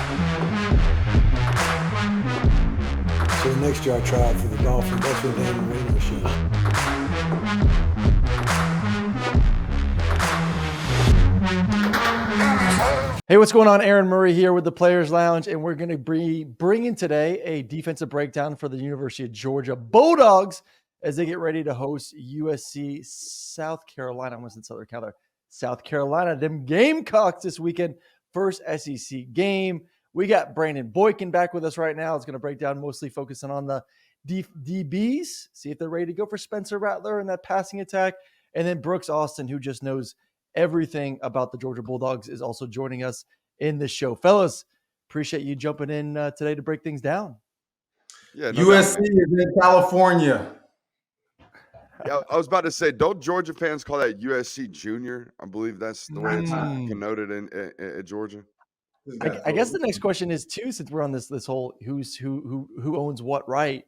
So next year I try out for the Dolphins. That's what they have waiting machine. Hey, what's going on? Aaron Murray here with the Players Lounge, and we're going to be bringing today a defensive breakdown for the University of Georgia Bulldogs as they get ready to host USC South Carolina. I almost said Southern Carolina. South Carolina, them Gamecocks this weekend. First SEC game. We got Brandon Boykin back with us right now. It's going to break down, mostly focusing on the DBs, see if they're ready to go for Spencer Rattler and that passing attack. And then Brooks Austin, who just knows everything about the Georgia Bulldogs, is also joining us in this show. Fellas, appreciate you jumping in today to break things down. Yeah, USC is in California. Yeah, I was about to say, don't Georgia fans call that USC Junior? I believe that's the way it's connoted in Georgia. I guess the next question is too, since we're on this whole who owns what right.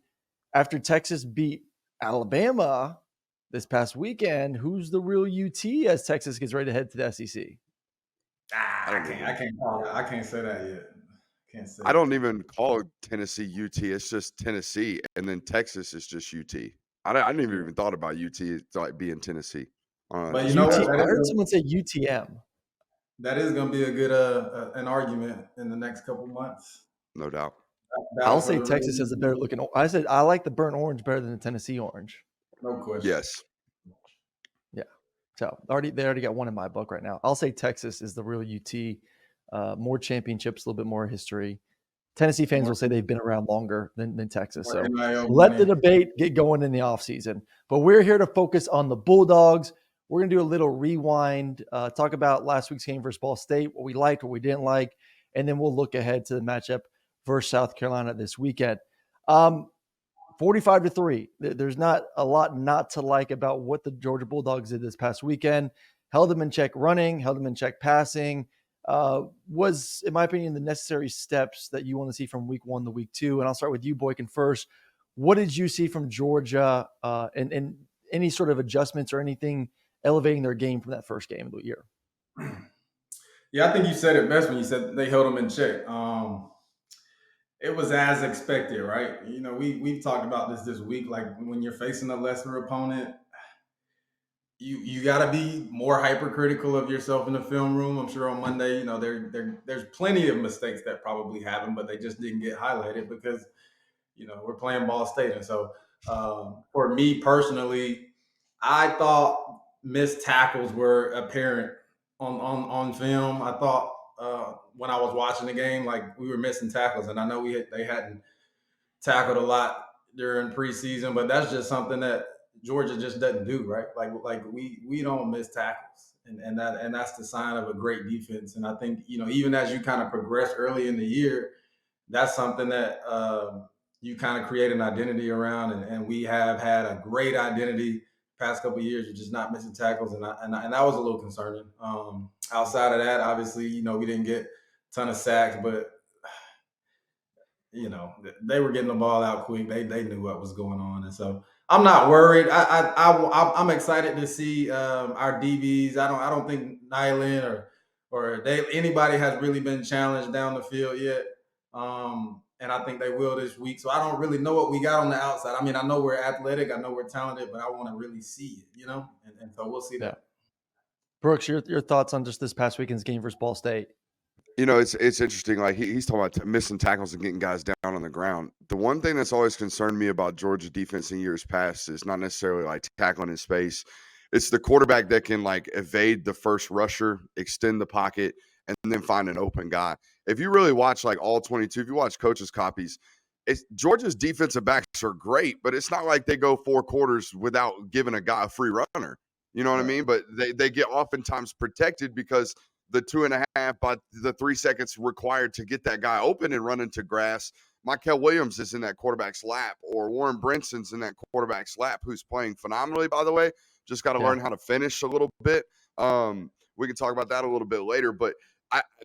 After Texas beat Alabama this past weekend, who's the real UT as Texas gets ready to head to the SEC? I can't say that yet. I don't even call Tennessee UT. It's just Tennessee, and then Texas is just UT. I didn't even thought about UT like being Tennessee. But you know what? I heard someone say UTM. That is going to be a good an argument in the next couple months. No doubt. I'll say Texas has a better looking. I said I like the burnt orange better than the Tennessee orange. No question. Yes. Yeah. So they already got one in my book right now. I'll say Texas is the real UT. More championships, a little bit more history. Tennessee fans will say they've been around longer than Texas. So let the debate get going in the offseason. But we're here to focus on the Bulldogs. We're going to do a little rewind, talk about last week's game versus Ball State, what we liked, what we didn't like, and then we'll look ahead to the matchup versus South Carolina this weekend. 45-3. There's not a lot not to like about what the Georgia Bulldogs did this past weekend. Held them in check running, held them in check passing. Was, in my opinion, the necessary steps that you want to see from week 1 to week 2. And I'll start with you, Boykin, first. What did you see from Georgia and any sort of adjustments or anything elevating their game from that first game of the year? Yeah, I think you said it best when you said they held them in check. It was as expected, right? You know, we've talked about this week. Like when you're facing a lesser opponent, you got to be more hypercritical of yourself in the film room. I'm sure on Monday, you know, there's plenty of mistakes that probably happened, but they just didn't get highlighted because, you know, we're playing Ball State. And so for me personally, I thought missed tackles were apparent on film. I thought when I was watching the game, like we were missing tackles, and I know they hadn't tackled a lot during preseason, but that's just something that Georgia just doesn't do, right? Like we don't miss tackles, and that's the sign of a great defense. And I think, you know, even as you kind of progress early in the year, that's something that you kind of create an identity around, and we have had a great identity past couple of years of just not missing tackles, and that was a little concerning. Outside of that, obviously, you know, we didn't get a ton of sacks, but you know, they were getting the ball out quick. They knew what was going on, and so I'm not worried. I'm excited to see our DBs. I don't think Nyland or anybody has really been challenged down the field yet. And I think they will this week. So I don't really know what we got on the outside. I mean, I know we're athletic, I know we're talented, but I want to really see it, you know? And so we'll see that. Brooks, your thoughts on just this past weekend's game versus Ball State? You know, it's interesting. Like he's talking about missing tackles and getting guys down on the ground. The one thing that's always concerned me about Georgia defense in years past is not necessarily like tackling in space. It's the quarterback that can like evade the first rusher, extend the pocket, and then find an open guy. If you really watch like all 22, if you watch coaches' copies, Georgia's defensive backs are great, but it's not like they go 4 quarters without giving a guy a free runner. You know what I mean? But they get oftentimes protected because the 2.5 by the 3 seconds required to get that guy open and run into grass. Michael Williams is in that quarterback's lap, or Warren Brinson's in that quarterback's lap, who's playing phenomenally, by the way. Just got to learn how to finish a little bit. We can talk about that a little bit later, but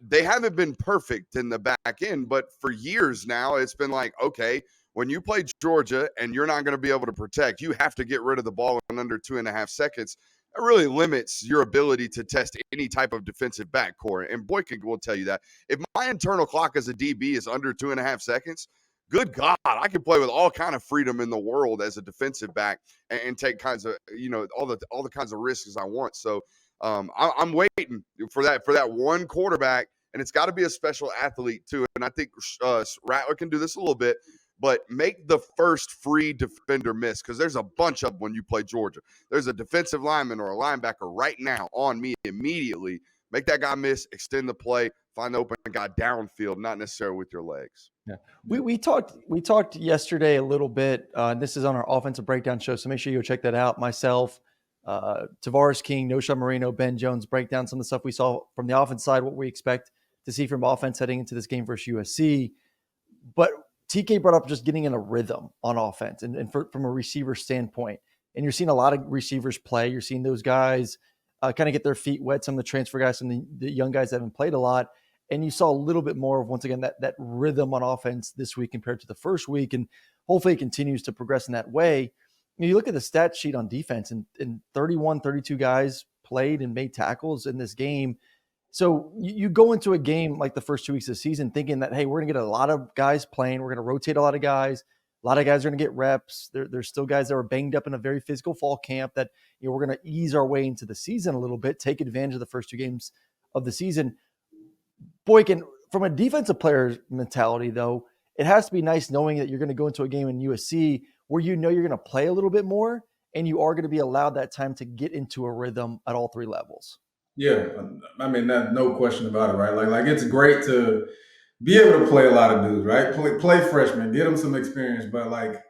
they haven't been perfect in the back end, but for years now, it's been like, okay, when you play Georgia and you're not going to be able to protect, you have to get rid of the ball in under 2.5 seconds. that really limits your ability to test any type of defensive back core. And Boykin will tell you that. If my internal clock as a DB is under 2.5 seconds, good God, I can play with all kind of freedom in the world as a defensive back and take kinds of, all the kinds of risks as I want. So I'm waiting for that one quarterback, and it's got to be a special athlete too. And I think Rattler can do this a little bit, but make the first free defender miss, because there's a bunch of them when you play Georgia. There's a defensive lineman or a linebacker right now on me immediately. Make that guy miss, extend the play, find the open guy downfield, not necessarily with your legs. Yeah, we talked yesterday a little bit. This is on our offensive breakdown show, so make sure you go check that out. Myself, Tavares King, Nosha Marino, Ben Jones break down some of the stuff we saw from the offense side, what we expect to see from offense heading into this game versus USC. But TK brought up just getting in a rhythm on offense and from a receiver standpoint. And you're seeing a lot of receivers play. You're seeing those guys kind of get their feet wet, some of the transfer guys, some of the young guys that haven't played a lot. And you saw a little bit more of, once again, that rhythm on offense this week compared to the first week. And hopefully it continues to progress in that way. You look at the stat sheet on defense, and 31, 32 guys played and made tackles in this game. So you go into a game like the first 2 weeks of the season thinking that, hey, we're going to get a lot of guys playing. We're going to rotate a lot of guys. A lot of guys are going to get reps. There's still guys that were banged up in a very physical fall camp that we're going to ease our way into the season a little bit, take advantage of the first 2 games of the season. Boykin, from a defensive player mentality, though, it has to be nice knowing that you're going to go into a game in USC where you're going to play a little bit more and you are going to be allowed that time to get into a rhythm at all 3 levels. Yeah, I mean, no question about it, right? Like it's great to be able to play a lot of dudes, right? Play freshmen, get them some experience, but like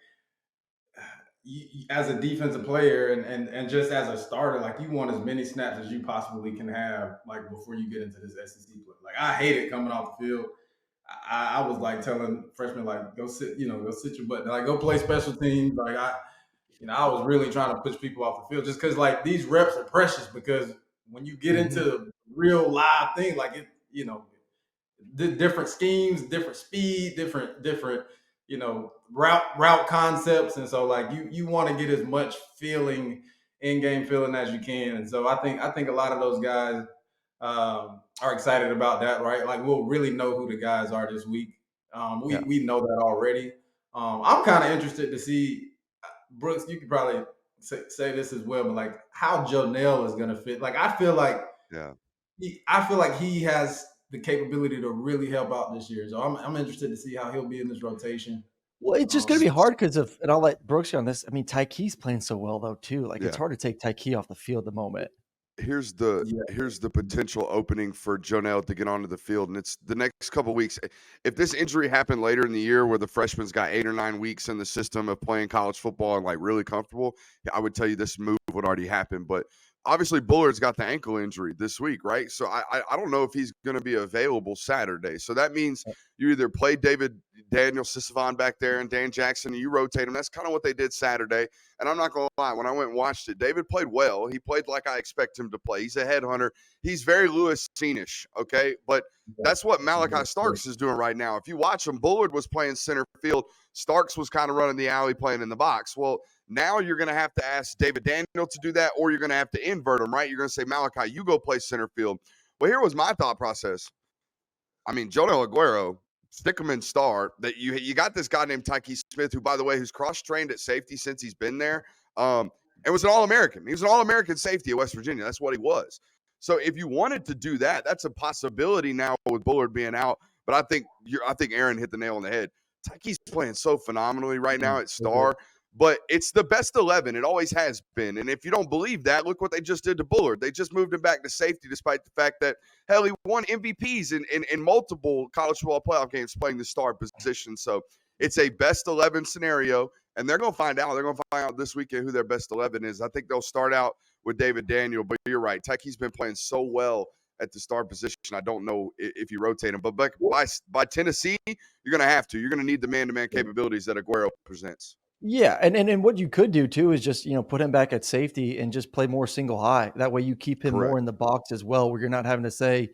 as a defensive player and just as a starter, like you want as many snaps as you possibly can have, like before you get into this SEC play. Like I hate it coming off the field. I was like telling freshmen, like go sit your butt, like go play special teams. Like I was really trying to push people off the field just because like these reps are precious, because when you get into real live thing, like it, different schemes, different speed, different, route concepts. And so like you want to get as much in-game feeling as you can. And so I think a lot of those guys are excited about that, right? Like we'll really know who the guys are this week. We know that already. I'm kind of interested to see, Brooks, you could probably say this as well, but like how Jonell is going to fit. Like I feel like he has the capability to really help out this year. So I'm interested to see how he'll be in this rotation. Well, it's just going to be hard because and I'll let Brooks go on this. I mean, Tyke's playing so well though too. Like it's hard to take Tyke off the field at the moment. Here's the potential opening for Jonell to get onto the field, and it's the next couple of weeks. If this injury happened later in the year where the freshman's got 8 or 9 weeks in the system of playing college football and like really comfortable, I would tell you this move would already happen. But obviously Bullard's got the ankle injury this week, right? So I don't know if he's going to be available Saturday. So that means you either play Daniel Sisavon back there and Dan Jackson, and you rotate him. That's kind of what they did Saturday. And I'm not going to lie, when I went and watched it, David played well. He played like I expect him to play. He's a headhunter. He's very Lewis Senish, okay? But that's what Malachi Starks is doing right now. If you watch him, Bullard was playing center field. Starks was kind of running the alley, playing in the box. Well, now you're going to have to ask David Daniel to do that, or you're going to have to invert him, right? You're going to say, Malachi, you go play center field. Well, here was my thought process. I mean, Jonell Aguero, stick him in star. That you got this guy named Tyke Smith, who, by the way, who's cross-trained at safety since he's been there, and was an All-American. He was an All-American safety at West Virginia. That's what he was. So if you wanted to do that, that's a possibility now with Bullard being out. But I think Aaron hit the nail on the head. Tyke's playing so phenomenally right now at star. But it's the best 11. It always has been. And if you don't believe that, look what they just did to Bullard. They just moved him back to safety, despite the fact that, hell, he won MVPs in multiple college football playoff games playing the star position. So it's a best 11 scenario, and they're going to find out. They're going to find out this weekend who their best 11 is. I think they'll start out with David Daniel, but you're right. Tyke's been playing so well at the star position. I don't know if you rotate him. But by Tennessee, you're going to have to. You're going to need the man-to-man capabilities that Aguero presents. Yeah, and what you could do too is just put him back at safety and just play more single high. That way you keep him more in the box as well, where you're not having to say,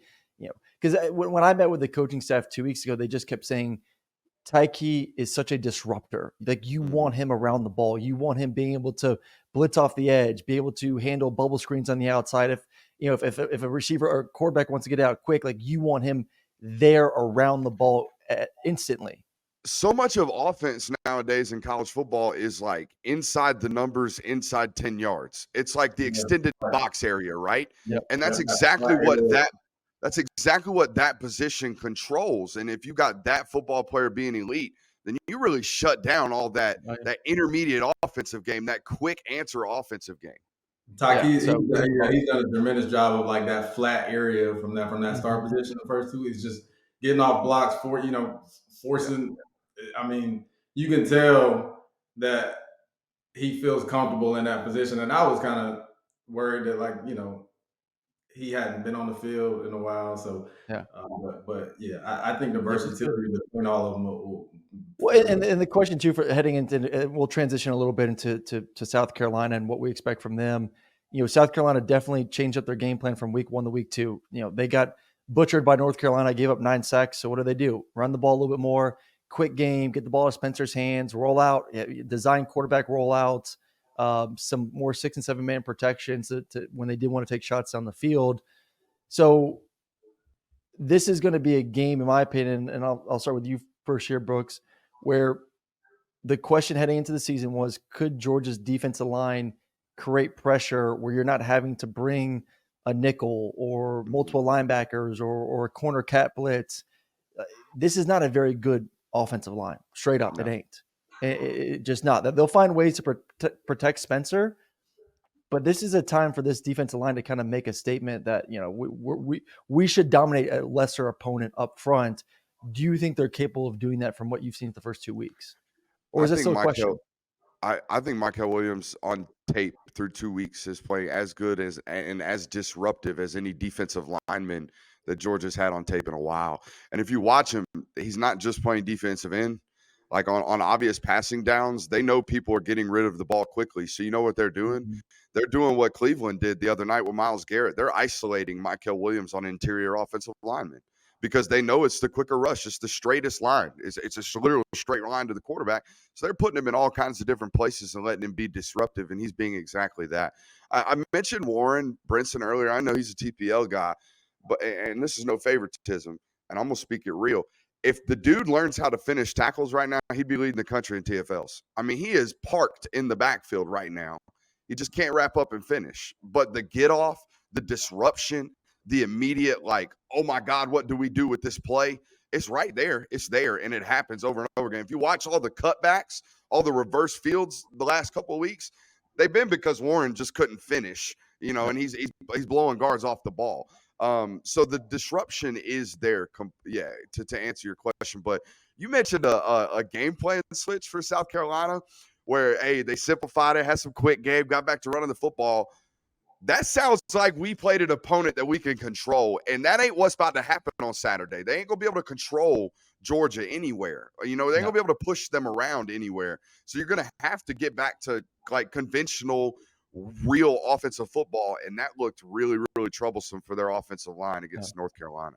because when I met with the coaching staff 2 weeks ago, they just kept saying Tyke is such a disruptor. Like you Mhm. want him around the ball. You want him being able to blitz off the edge, be able to handle bubble screens on the outside. If a receiver or quarterback wants to get out quick, like you want him there around the ball instantly. So much of offense nowadays in college football is like inside the numbers, inside 10 yards. It's like the extended box area, right? Yep. And that's Yep. exactly what that position controls. And if you got that football player being elite, then you really shut down all that intermediate offensive game, that quick answer offensive game. Tyke, Yeah, he's so- done a tremendous job of like that flat area from that start position. The first two is just getting off blocks forcing. I mean, you can tell that he feels comfortable in that position, and I was kind of worried that he hadn't been on the field in a while. So Yeah. But I think the versatility between all of them will. Well, and the question too for heading into, we'll transition a little bit into to South Carolina and what we expect from them. South Carolina definitely changed up their game plan from week 1 to week 2. They got butchered by North Carolina, gave up 9 sacks. So what do? Run the ball a little bit more, quick game, get the ball to Spencer's hands, roll out, design quarterback rollouts, some more 6 and 7 man protections to when they did want to take shots down the field. So this is going to be a game, in my opinion, and I'll start with you first here, Brooks, where the question heading into the season was, could Georgia's defensive line create pressure where you're not having to bring a nickel or multiple linebackers or a corner cat blitz? This is not a very good offensive line. Straight up, No. It ain't. It just not. They'll find ways to protect Spencer, but this is a time for this defensive line to kind of make a statement that we should dominate a lesser opponent up front. Do you think they're capable of doing that from what you've seen the first 2 weeks? Or is that still a question? I think Michael Williams on tape through 2 weeks is playing as good as and as disruptive as any defensive lineman that Georgia's had on tape in a while. And if you watch him, he's not just playing defensive end. Like on obvious passing downs, they know people are getting rid of the ball quickly. So you know what they're doing? Mm-hmm. They're doing what Cleveland did the other night with Myles Garrett. They're isolating Michael Williams on interior offensive linemen because they know it's the quicker rush. It's the straightest line. It's a literal straight line to the quarterback. So they're putting him in all kinds of different places and letting him be disruptive, and he's being exactly that. I mentioned Warren Brinson earlier. I know he's a TPL guy, and this is no favoritism, and I'm going to speak it real. If the dude learns how to finish tackles right now, he'd be leading the country in TFLs. I mean, he is parked in the backfield right now. He just can't wrap up and finish. But the get off, the disruption, the immediate oh my God, what do we do with this play? It's right there. It's there, and it happens over and over again. If you watch all the cutbacks, all the reverse fields the last couple of weeks, they've been because Warren just couldn't finish, and he's blowing guards off the ball. So the disruption is there. To answer your question, but you mentioned a game plan switch for South Carolina where, hey, they simplified it, had some quick game, got back to running the football. That sounds like we played an opponent that we can control, and that ain't what's about to happen on Saturday. They ain't going to be able to control Georgia anywhere. They ain't going to be able to push them around anywhere. So you're going to have to get back to conventional real offensive football, and that looked really, really troublesome for their offensive line against North Carolina.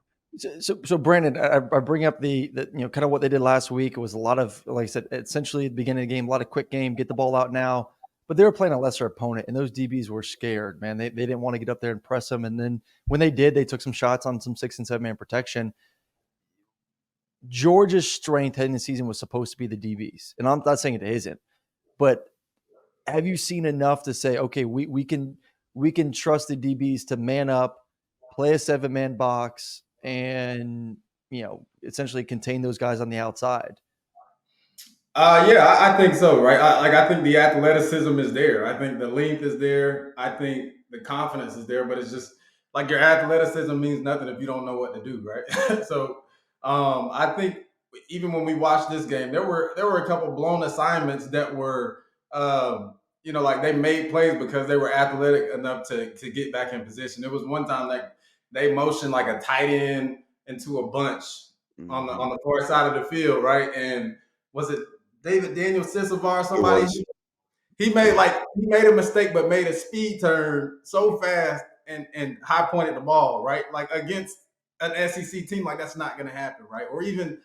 So Brandon, I bring up the kind of what they did last week. It was a lot of, like I said, essentially at the beginning of the game, a lot of quick game, get the ball out now. But they were playing a lesser opponent, and those DBs were scared, man. They didn't want to get up there and press them. And then when they did, they took some shots on some 6 and 7 man protection. Georgia's strength heading the season was supposed to be the DBs, and I'm not saying it isn't, but have you seen enough to say, okay, we can trust the DBs to man up, play a 7-man box, and essentially contain those guys on the outside? I think so, right? I think the athleticism is there. I think the length is there. I think the confidence is there, but it's just like your athleticism means nothing if you don't know what to do, right? So I think even when we watched this game, there were a couple blown assignments that were they made plays because they were athletic enough to get back in position. There was one time they motioned like a tight end into a bunch on the far side of the field, right? And was it David Daniel Sisavar or somebody? He made a mistake, but made a speed turn so fast and high pointed the ball, right? Like against an SEC team, like that's not going to happen, right? Or even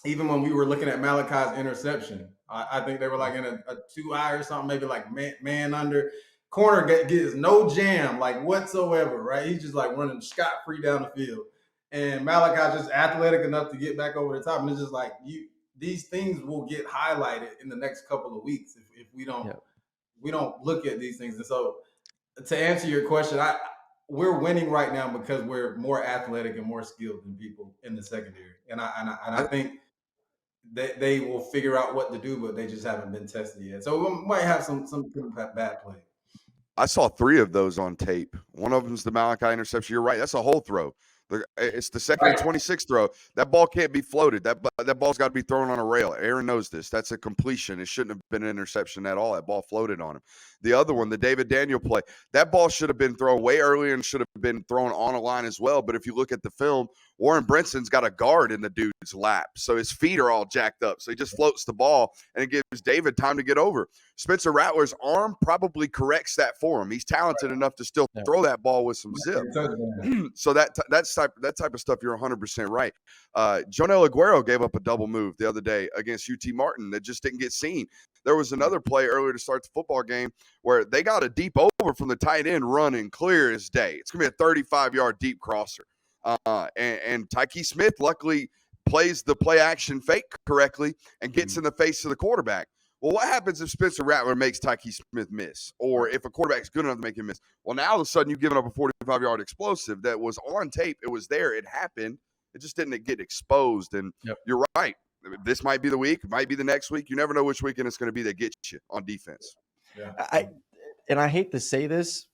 even when we were looking at Malachi's interception, I think they were like in a 2-eye or something, maybe like man under. Corner gets no jam like whatsoever, right? He's just like running scot free down the field, and Malachi just athletic enough to get back over the top. And it's just like these things will get highlighted in the next couple of weeks if we don't look at these things. And so, to answer your question, we're winning right now because we're more athletic and more skilled than people in the secondary, and I think they will figure out what to do, but they just haven't been tested yet. So we might have some bad play. I saw 3 of those on tape. One of them's the Malachi interception. You're right. That's a whole throw. It's the second and 26 throw. That ball can't be floated. That ball's got to be thrown on a rail. Aaron knows this. That's a completion. It shouldn't have been an interception at all. That ball floated on him. The other one, the David Daniel play, that ball should have been thrown way earlier and should have been thrown on a line as well. But if you look at the film, Warren Brinson's got a guard in the dude's lap. So his feet are all jacked up. So he just floats the ball, and it gives David time to get over. Spencer Rattler's arm probably corrects that for him. He's talented enough to still throw that ball with some zip. So that type of stuff, you're 100% right. Jonel Aguero gave up a double move the other day against UT Martin that just didn't get seen. There was another play earlier to start the football game where they got a deep over from the tight end running clear as day. It's going to be a 35-yard deep crosser. And Tyke Smith luckily plays the play action fake correctly and gets in the face of the quarterback. Well, what happens if Spencer Rattler makes Tyke Smith miss, or if a quarterback's good enough to make him miss? Well, now all of a sudden you've given up a 45-yard explosive that was on tape. It was there. It happened. It just didn't get exposed. And You're right. This might be the week. It might be the next week. You never know which weekend it's going to be that gets you on defense. Yeah. I hate to say this.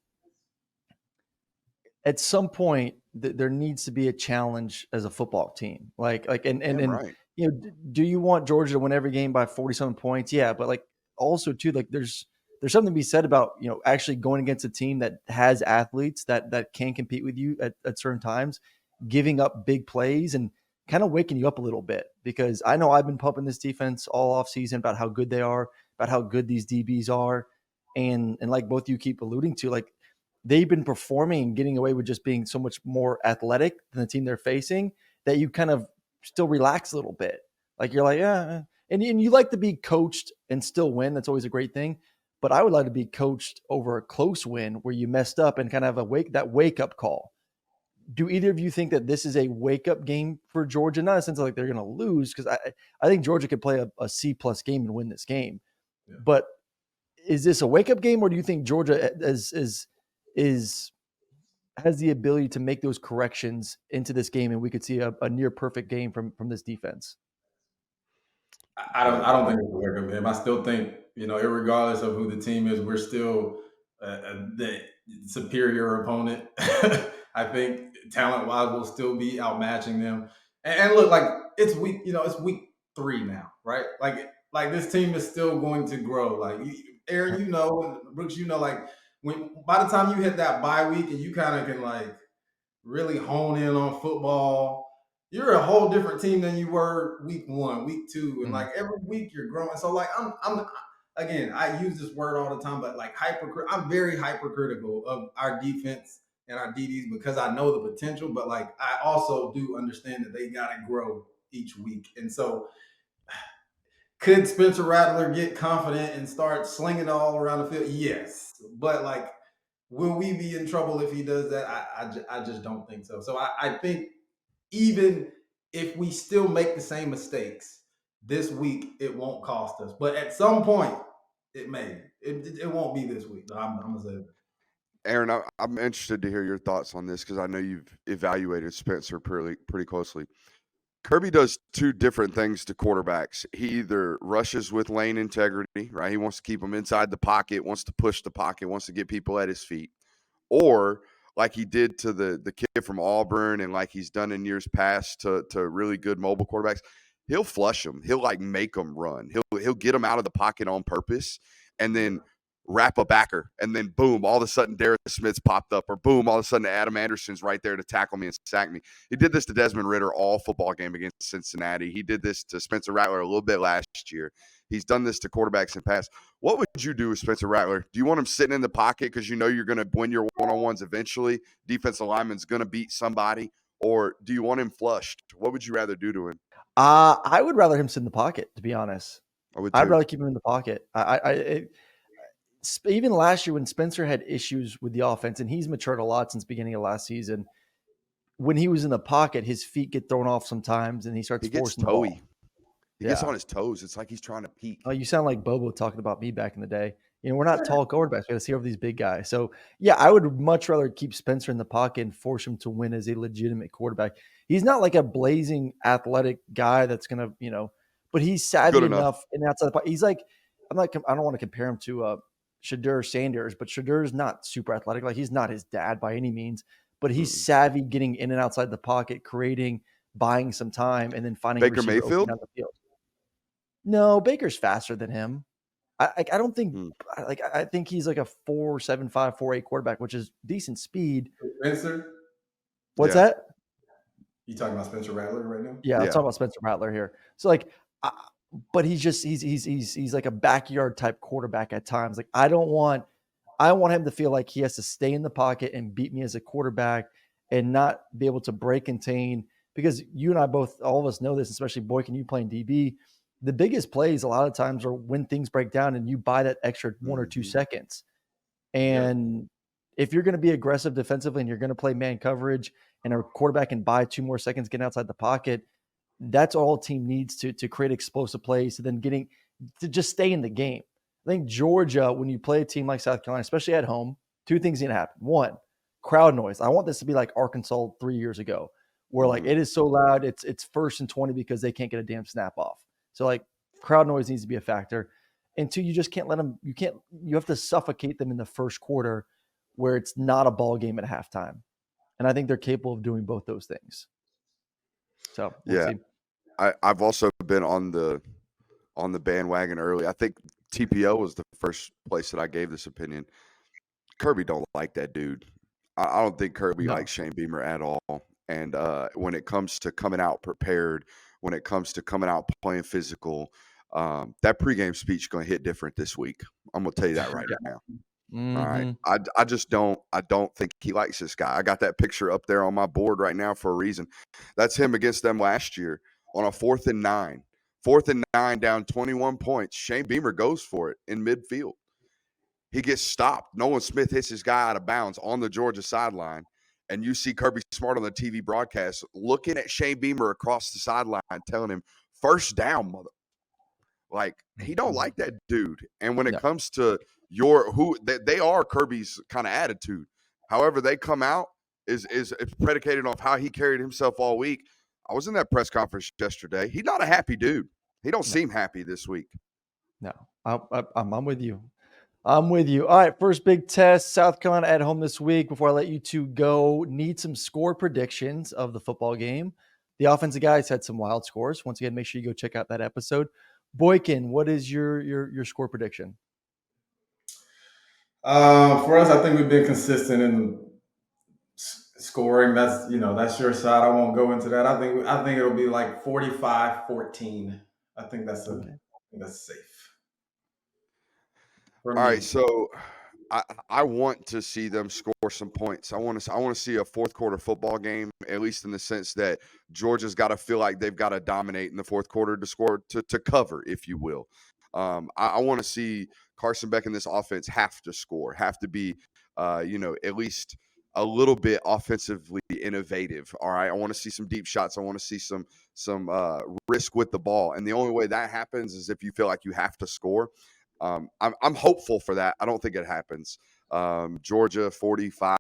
At some point, there needs to be a challenge as a football team. Right. You know, do you want Georgia to win every game by 40-something points? Yeah, but like also too, like there's something to be said about, you know, actually going against a team that has athletes that can compete with you at certain times, giving up big plays and kind of waking you up a little bit. Because I know I've been pumping this defense all off season about how good they are, about how good these DBs are, and like both of you keep alluding to, like they've been performing and getting away with just being so much more athletic than the team they're facing that you kind of still relax a little bit. Like you're like, yeah. And you like to be coached and still win. That's always a great thing. But I would like to be coached over a close win where you messed up and kind of have that wake up call. Do either of you think that this is a wake up game for Georgia? Not in a sense of like they're going to lose, because I think Georgia could play a C+ game and win this game. Yeah. But is this a wake up game, or do you think Georgia has the ability to make those corrections into this game and we could see a near perfect game from this defense? I don't think it's a wake up game. I still think, you know, regardless of who the team is, we're still the superior opponent. I think talent wise, we'll still be outmatching them. And look, like it's week 3 now, right? Like this team is still going to grow. Like Aaron, you know, Brooks, you know, like by the time you hit that bye week and you kind of can like really hone in on football, you're a whole different team than you were week 1, week 2, and like every week you're growing. So like I'm again, I use this word all the time, but like I'm very hypercritical of our defense and our DDs because I know the potential, but like I also do understand that they got to grow each week. And so could Spencer Rattler get confident and start slinging it all around the field? Yes. But like, will we be in trouble if he does that? I just don't think so. So I think even if we still make the same mistakes this week, it won't cost us. But at some point, it may. It won't be this week. I'm going to say that. Aaron, I'm interested to hear your thoughts on this because I know you've evaluated Spencer pretty closely. Kirby does 2 different things to quarterbacks. He either rushes with lane integrity, right? He wants to keep them inside the pocket, wants to push the pocket, wants to get people at his feet. Or like he did to the kid from Auburn and like he's done in years past to really good mobile quarterbacks, he'll flush them. He'll like make them run. He'll get them out of the pocket on purpose and then wrap a backer, and then boom, all of a sudden Darius Smith's popped up, or boom, all of a sudden Adam Anderson's right there to tackle me and sack me. He did this to Desmond Ridder all football game against Cincinnati. He did this to Spencer Rattler a little bit last year. He's done this to quarterbacks in the past. What would you do with Spencer Rattler? Do you want him sitting in the pocket because you know you're going to win your one-on-ones eventually? Defensive lineman's going to beat somebody, or do you want him flushed? What would you rather do to him? I would rather him sit in the pocket, to be honest. I would I'd too. rather keep him in the pocket. Even last year when Spencer had issues with the offense, and he's matured a lot since beginning of last season, when he was in the pocket, his feet get thrown off sometimes, and he starts He gets forcing the ball. toey. He gets Yeah. on his toes. It's like he's trying to peek. Oh, you sound like Bobo talking about me back in the day. We're not tall quarterbacks. We got to see over these big guys. So, yeah, I would much rather keep Spencer in the pocket and force him to win as a legitimate quarterback. He's not like a blazing athletic guy that's going to, but he's savvy Good enough. enough and outside the pocket. He's like, I don't want to compare him to Shadur Sanders, but Shadur's not super athletic. Like, he's not his dad by any means, but he's savvy getting in and outside the pocket, creating, buying some time, and then finding a Baker receiver open Mayfield? down the field. No, Baker's faster than him. I don't think I think he's like a 4.75, 4.8 quarterback, which is decent speed. Spencer? What's Yeah. that? You talking about Spencer Rattler right now? Yeah, I'm Yeah. talking about Spencer Rattler here. So but he's like a backyard type quarterback at times. Like I want him to feel like he has to stay in the pocket and beat me as a quarterback and not be able to break contain, because you and I both, all of us know this, especially Boykin, you playing DB. The biggest plays a lot of times are when things break down and you buy that extra 1 or 2 seconds. And if you're going to be aggressive defensively and you're going to play man coverage and a quarterback can buy 2 more seconds getting outside the pocket, that's all a team needs to create explosive plays to then to just stay in the game. I think Georgia, when you play a team like South Carolina, especially at home, 2 things need to happen. 1, crowd noise. I want this to be like Arkansas 3 years ago, where like it is so loud, it's 1st and 20 because they can't get a damn snap off. So like crowd noise needs to be a factor. And 2, you just can't let them. You have to suffocate them in the first quarter, where it's not a ball game at halftime. And I think they're capable of doing both those things. So we'll see. I've also been on the bandwagon early. I think TPO was the first place that I gave this opinion. Kirby don't like that dude. I don't think Kirby likes Shane Beamer at all. And when it comes to coming out prepared, when it comes to coming out playing physical, that pregame speech is going to hit different this week. I'm going to tell you that right now. All right. I just don't think he likes this guy. I got that picture up there on my board right now for a reason. That's him against them last year on a 4th and 9. 4th and 9 down 21 points. Shane Beamer goes for it in midfield. He gets stopped. Nolan Smith hits his guy out of bounds on the Georgia sideline. And you see Kirby Smart on the TV broadcast looking at Shane Beamer across the sideline, telling him, "First down, mother." Like, he don't like that dude. And when it comes to they are Kirby's kind of attitude. However they come out is predicated on how he carried himself all week. I was in that press conference yesterday. He's not a happy dude. He don't seem happy this week. No, I'm with you. I'm with you. All right, first big test, South Carolina at home this week. Before I let you two go, need some score predictions of the football game. The offensive guys had some wild scores. Once again, make sure you go check out that episode. Boykin, what is your score prediction? For us, I think we've been consistent in scoring. That's your side. I won't go into that. I think it'll be like 45-14. I think that's safe. All right, so I want to see them score some points. I want to see a fourth quarter football game, at least in the sense that Georgia's got to feel like they've got to dominate in the fourth quarter to score to cover, if you will. I want to see Carson Beck and this offense have to score, have to be, at least a little bit offensively innovative. All right, I want to see some deep shots. I want to see some risk with the ball, and the only way that happens is if you feel like you have to score. I'm hopeful for that. I don't think it happens. Georgia 45,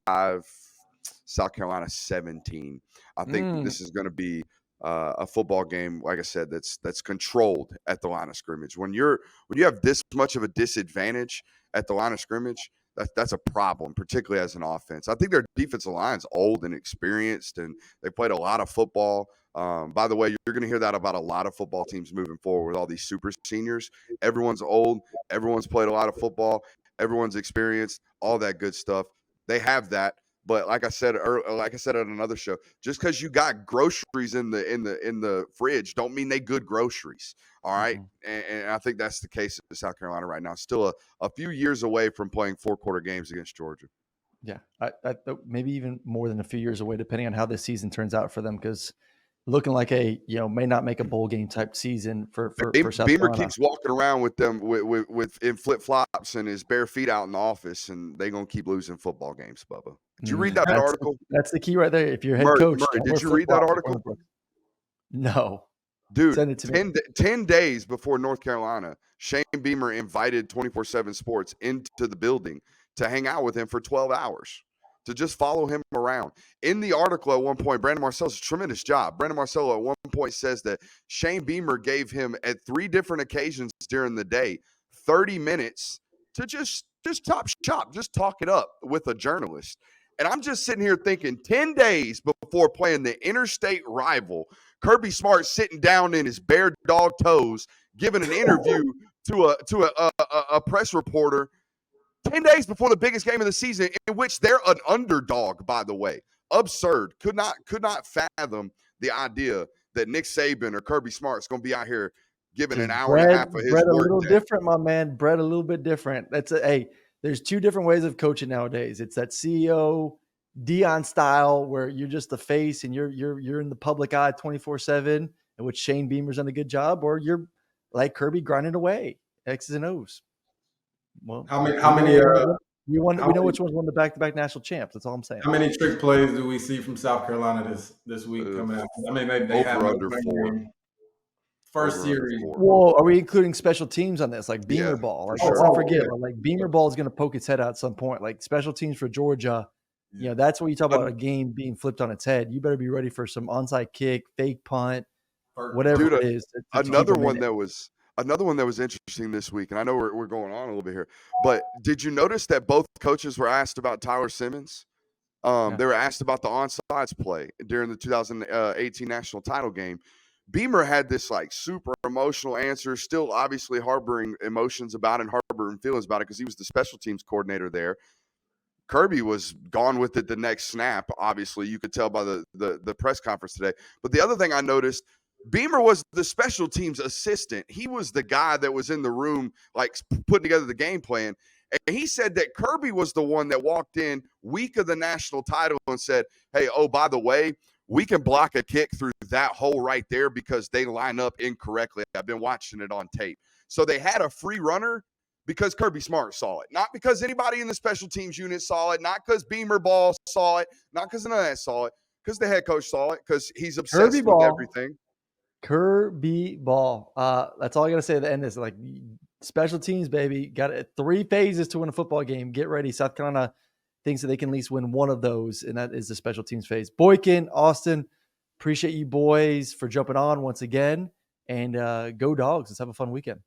South Carolina 17. I think this is going to be a football game, like I said, that's controlled at the line of scrimmage. When you have this much of a disadvantage at the line of scrimmage, that's a problem, particularly as an offense. I think their defensive line's old and experienced, and they played a lot of football. By the way, you're going to hear that about a lot of football teams moving forward with all these super seniors. Everyone's old. Everyone's played a lot of football. Everyone's experienced, all that good stuff. They have that. But like I said on another show, just because you got groceries in the fridge don't mean they good groceries. All right. And I think that's the case in South Carolina right now. Still a few years away from playing 4-quarter games against Georgia. Yeah, maybe even more than a few years away, depending on how this season turns out for them. Because looking like a may not make a bowl game type season for South Beamer Carolina. keeps walking around with them with in flip flops and his bare feet out in the office, and they're gonna keep losing football games. Bubba, did you read that article? That's the key right there. If you're head Murray, coach, Murray, don't did wear you read that flip-flops article? in front of Brooks. No, Dude, send it to me. 10 days before North Carolina, Shane Beamer invited 24/7 Sports into the building to hang out with him for 12 hours, to just follow him around. In the article at one point, Brandon Marcello's a tremendous job. Brandon Marcello at one point says that Shane Beamer gave him at 3 different occasions during the day 30 minutes to just top shop, just talk it up with a journalist. And I'm just sitting here thinking 10 days before playing the interstate rival, Kirby Smart sitting down in his bare dog toes, giving an interview to a press reporter 10 days before the biggest game of the season, in which they're an underdog, by the way. Absurd. Could not fathom the idea that Nick Saban or Kirby Smart's going to be out here giving an hour and a half of his Brett a work little day. different, my man. Brett a little bit different. There's 2 different ways of coaching nowadays. It's that CEO Dion style where you're just the face and you're in the public eye 24/7, in which Shane Beamer's done a good job, or you're like Kirby grinding away X's and O's. Well, how many we know which ones won the back-to-back national champs. That's all I'm saying. How many trick plays do we see from South Carolina this week coming out? I mean, they have under 4. First series. Well, are we including special teams on this, like Beamer ball? Like, let's not forget, yeah. like Beamer ball is going to poke its head out at some point. Like special teams for Georgia, that's what you talk about a game being flipped on its head. You better be ready for some onside kick, fake punt, whatever it is. Another one that was interesting this week, and I know we're going on a little bit here, but did you notice that both coaches were asked about Tyler Simmons? They were asked about the onside play during the 2018 national title game. Beamer had this like super emotional answer, still obviously harboring emotions about it and harboring feelings about it because he was the special teams coordinator there. Kirby was gone with it the next snap. Obviously, you could tell by the press conference today. But the other thing I noticed, Beamer was the special teams assistant. He was the guy that was in the room, like putting together the game plan. And he said that Kirby was the one that walked in week of the national title and said, hey, oh, by the way, we can block a kick through that hole right there because they line up incorrectly. I've been watching it on tape. So they had a free runner because Kirby Smart saw it, not because anybody in the special teams unit saw it, not because Beamer Ball saw it, not because none of that saw it, because the head coach saw it, because he's obsessed with everything. Kirby Ball. That's all I got to say at the end is like special teams, baby. Got 3 phases to win a football game. Get ready. South Carolina thinks that they can at least win one of those, and that is the special teams phase. Boykin, Austin, appreciate you boys for jumping on once again, and go Dogs. Let's have a fun weekend.